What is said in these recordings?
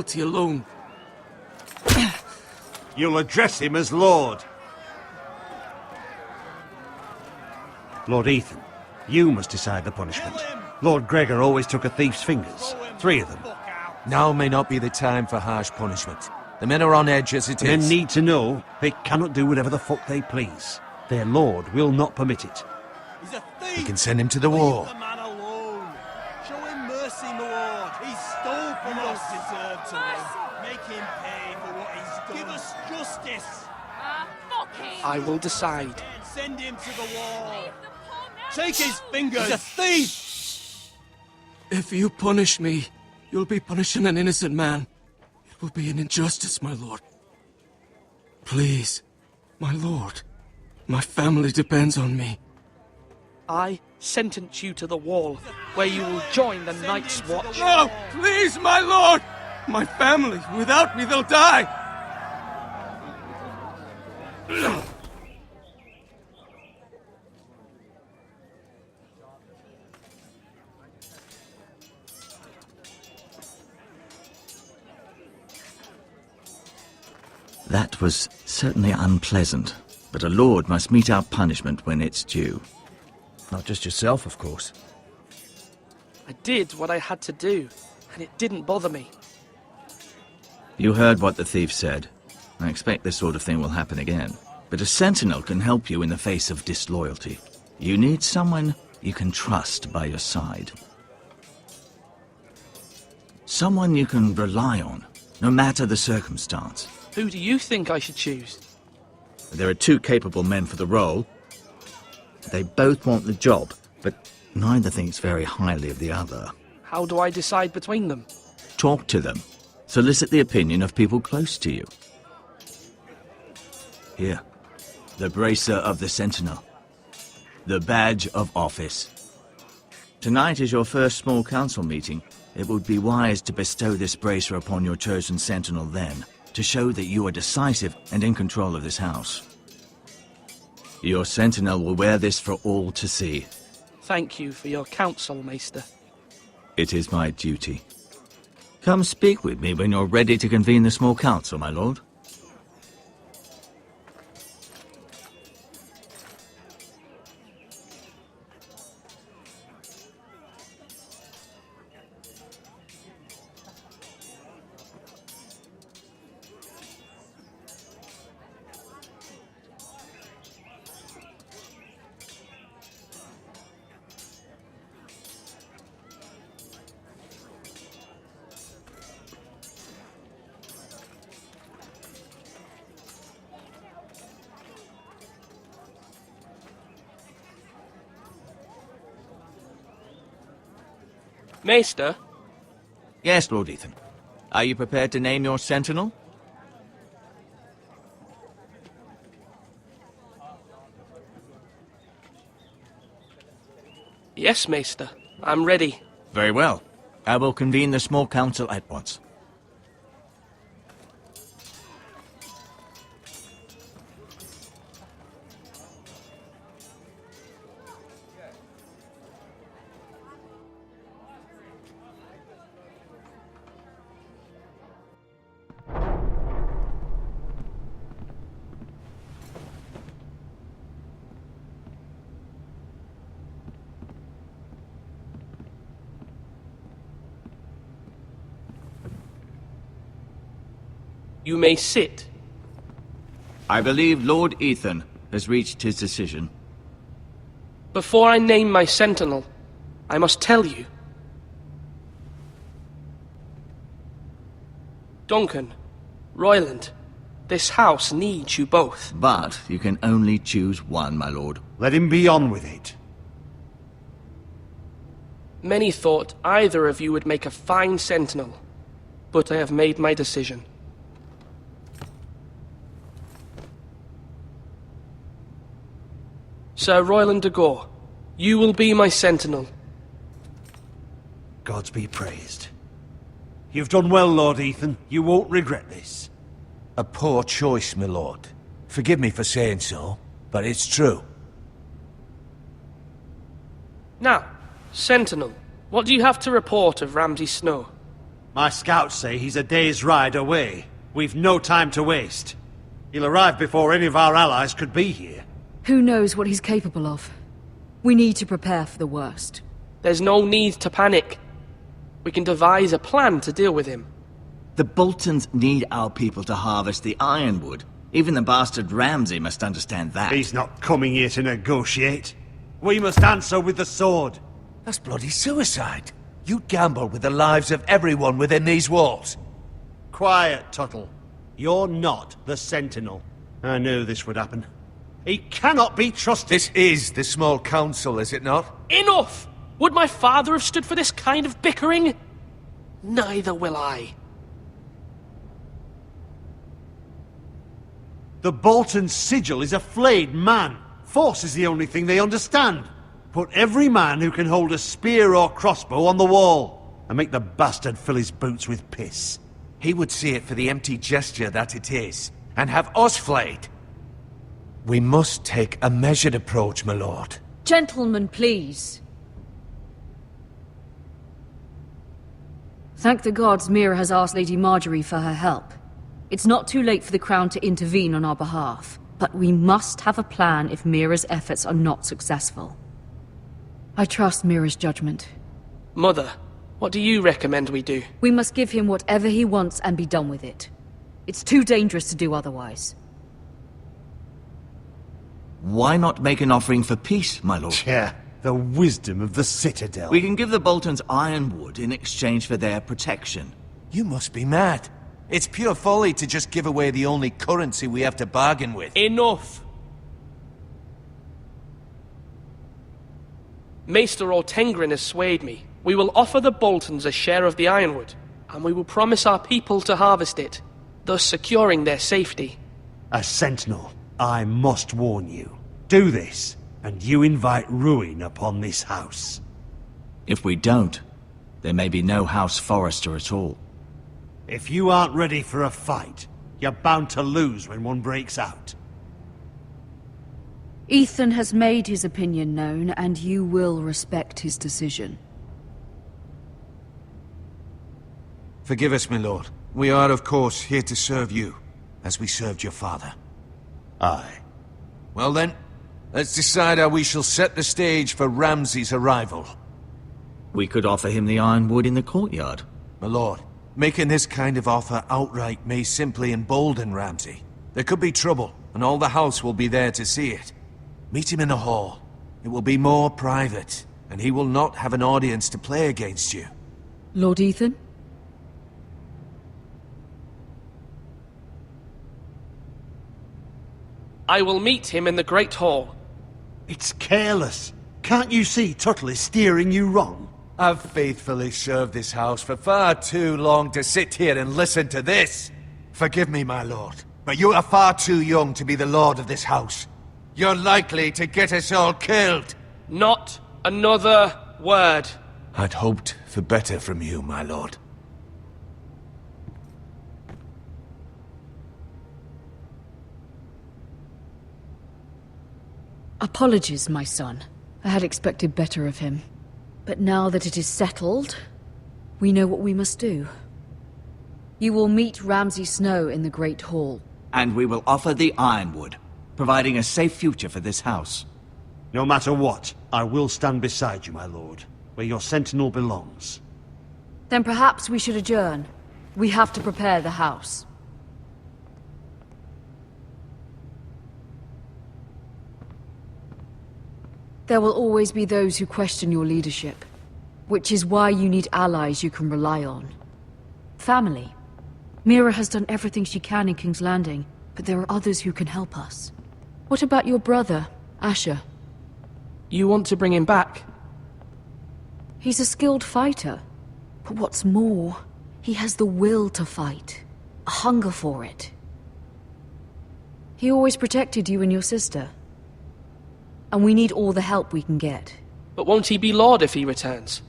loyalty alone. You'll address him as Lord. Lord Ethan, you must decide the punishment. Lord Gregor always took a thief's fingers. 3 of them. Now may not be the time for harsh punishment. The men are on edge as it is. The men need to know they cannot do whatever the fuck they please. Their lord will not permit it. He's a thief! We can send him to the wall. Leave the man alone. Show him mercy, my lord. He stole from us. Deserve to live. Make him pay for what he's done. Give us justice. Fuck him! I will decide. Send him to the wall. Leave the poor man Take his alone. fingers. He's a thief! If you punish me, you'll be punishing an innocent man. It will be an injustice, my lord. Please, my lord. My family depends on me. I sentence you to the wall, where you will join the Night's Watch. No! Please, my lord! My family, without me, they'll die! That was certainly unpleasant, but a lord must mete out punishment when it's due. Not just yourself, of course. I did what I had to do, and it didn't bother me. You heard what the thief said. I expect this sort of thing will happen again. But a sentinel can help you in the face of disloyalty. You need someone you can trust by your side. Someone you can rely on, no matter the circumstance. Who do you think I should choose? There are 2 capable men for the role. They both want the job, but neither thinks very highly of the other. How do I decide between them? Talk to them. Solicit the opinion of people close to you. Here, the bracer of the Sentinel. The badge of office. Tonight is your first small council meeting. It would be wise to bestow this bracer upon your chosen Sentinel then, to show that you are decisive and in control of this house. Your Sentinel will wear this for all to see. Thank you for your counsel, Maester. It is my duty. Come speak with me when you're ready to convene the small council, my lord. Maester? Yes, Lord Ethan. Are you prepared to name your sentinel? Yes, Maester. I'm ready. Very well. I will convene the small council at once. You may sit. I believe Lord Ethan has reached his decision. Before I name my sentinel, I must tell you. Duncan, Royland, this house needs you both. But you can only choose one, my lord. Let him be on with it. Many thought either of you would make a fine sentinel, but I have made my decision. Sir Royland de Gore, you will be my sentinel. Gods be praised. You've done well, Lord Ethan. You won't regret this. A poor choice, my lord. Forgive me for saying so, but it's true. Now, sentinel, what do you have to report of Ramsay Snow? My scouts say he's a day's ride away. We've no time to waste. He'll arrive before any of our allies could be here. Who knows what he's capable of? We need to prepare for the worst. There's no need to panic. We can devise a plan to deal with him. The Boltons need our people to harvest the ironwood. Even the bastard Ramsay must understand that. He's not coming here to negotiate. We must answer with the sword. That's bloody suicide. You gamble with the lives of everyone within these walls. Quiet, Tuttle. You're not the Sentinel. I knew this would happen. He cannot be trusted. This is the small council, is it not? Enough! Would my father have stood for this kind of bickering? Neither will I. The Bolton sigil is a flayed man. Force is the only thing they understand. Put every man who can hold a spear or crossbow on the wall, and make the bastard fill his boots with piss. He would see it for the empty gesture that it is, and have us flayed. We must take a measured approach, my lord. Gentlemen, please. Thank the gods Mira has asked Lady Marjorie for her help. It's not too late for the Crown to intervene on our behalf, but we must have a plan if Mira's efforts are not successful. I trust Mira's judgment. Mother, what do you recommend we do? We must give him whatever he wants and be done with it. It's too dangerous to do otherwise. Why not make an offering for peace, my lord? Yeah, the wisdom of the Citadel. We can give the Boltons ironwood in exchange for their protection. You must be mad. It's pure folly to just give away the only currency we have to bargain with. Enough! Maester Ortengrin has swayed me. We will offer the Boltons a share of the ironwood, and we will promise our people to harvest it, thus securing their safety. A sentinel, I must warn you. Do this, and you invite ruin upon this house. If we don't, there may be no House Forrester at all. If you aren't ready for a fight, you're bound to lose when one breaks out. Ethan has made his opinion known, and you will respect his decision. Forgive us, my lord. We are, of course, here to serve you, as we served your father. Aye. Well then, let's decide how we shall set the stage for Ramsay's arrival. We could offer him the ironwood in the courtyard. My lord, making this kind of offer outright may simply embolden Ramsay. There could be trouble, and all the house will be there to see it. Meet him in the hall. It will be more private, and he will not have an audience to play against you. Lord Ethan? I will meet him in the Great Hall. It's careless. Can't you see Tuttle is steering you wrong? I've faithfully served this house for far too long to sit here and listen to this. Forgive me, my lord, but you are far too young to be the lord of this house. You're likely to get us all killed. Not another word. I'd hoped for better from you, my lord. Apologies, my son. I had expected better of him. But now that it is settled, we know what we must do. You will meet Ramsay Snow in the Great Hall. And we will offer the ironwood, providing a safe future for this house. No matter what, I will stand beside you, my lord, where your sentinel belongs. Then perhaps we should adjourn. We have to prepare the house. There will always be those who question your leadership, which is why you need allies you can rely on. Family. Mira has done everything she can in King's Landing, but there are others who can help us. What about your brother, Asher? You want to bring him back? He's a skilled fighter, but what's more, he has the will to fight, a hunger for it. He always protected you and your sister. And we need all the help we can get. But won't he be Lord if he returns?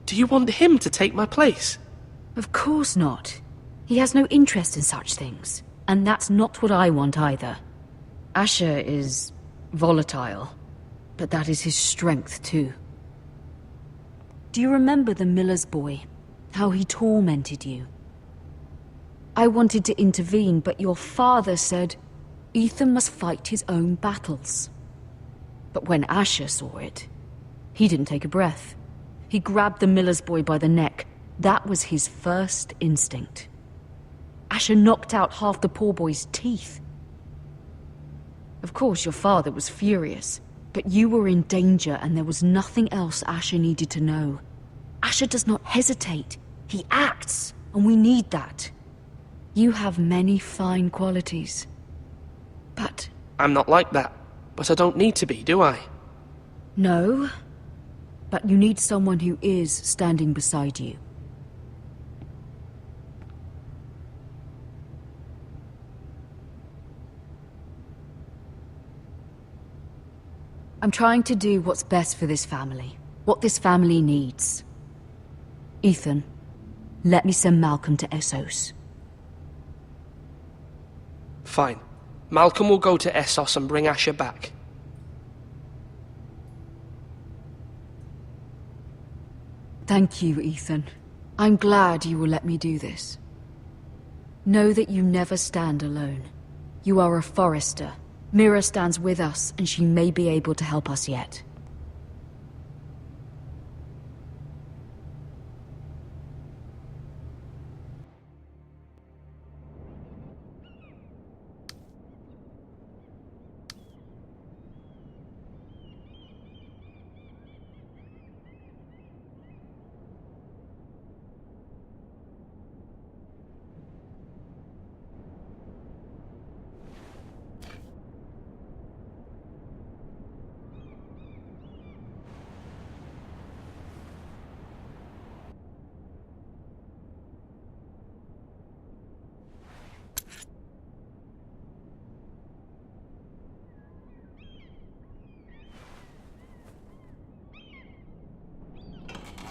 Do you want him to take my place? Of course not. He has no interest in such things. And that's not what I want either. Asher is volatile, but that is his strength too. Do you remember the miller's boy? How he tormented you. I wanted to intervene, but your father said Ethan must fight his own battles. But when Asher saw it, he didn't take a breath. He grabbed the miller's boy by the neck. That was his first instinct. Asher knocked out half the poor boy's teeth. Of course, your father was furious, but you were in danger and there was nothing else Asher needed to know. Asher does not hesitate. He acts, and we need that. You have many fine qualities. But... I'm not like that, but I don't need to be, do I? No. But you need someone who is standing beside you. I'm trying to do what's best for this family. What this family needs. Ethan, let me send Malcolm to Essos. Fine. Malcolm will go to Essos and bring Asher back. Thank you, Ethan. I'm glad you will let me do this. Know that you never stand alone. You are a Forrester. Mira stands with us, and she may be able to help us yet.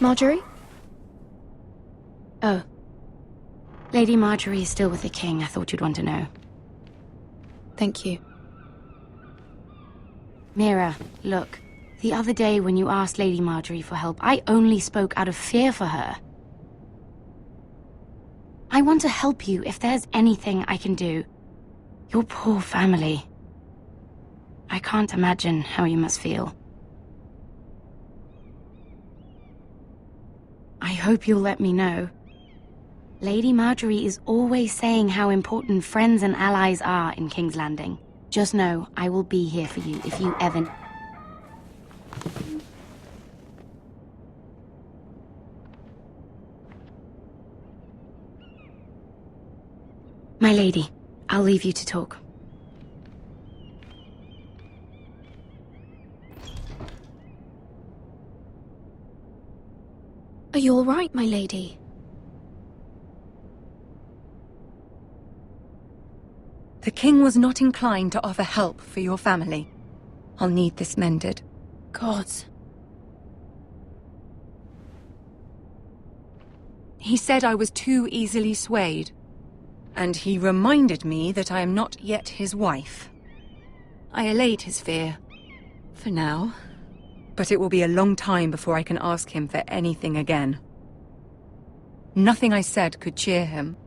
Marjorie? Oh. Lady Marjorie is still with the king. I thought you'd want to know. Thank you. Mira, look. The other day when you asked Lady Marjorie for help, I only spoke out of fear for her. I want to help you if there's anything I can do. Your poor family. I can't imagine how you must feel. I hope you'll let me know. Lady Marjorie is always saying how important friends and allies are in King's Landing. Just know, I will be here for you if you ever... My lady, I'll leave you to talk. Are you all right, my lady? The king was not inclined to offer help for your family. I'll need this mended. Gods. He said I was too easily swayed. And he reminded me that I am not yet his wife. I allayed his fear. For now. But it will be a long time before I can ask him for anything again. Nothing I said could cheer him.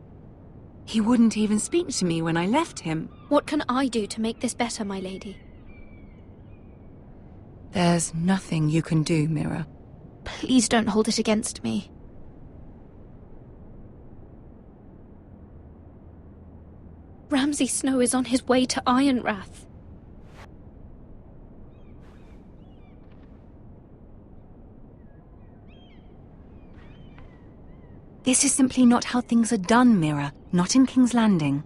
He wouldn't even speak to me when I left him. What can I do to make this better, my lady? There's nothing you can do, Mira. Please don't hold it against me. Ramsay Snow is on his way to Ironrath. This is simply not how things are done, Mira. Not in King's Landing.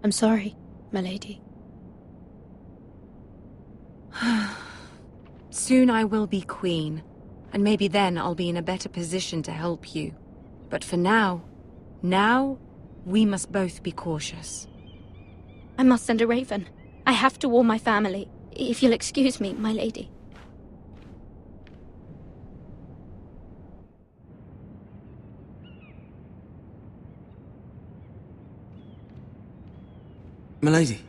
I'm sorry, my lady. Soon I will be queen, and maybe then I'll be in a better position to help you. But for now, we must both be cautious. I must send a raven. I have to warn my family. If you'll excuse me, my lady. Milady.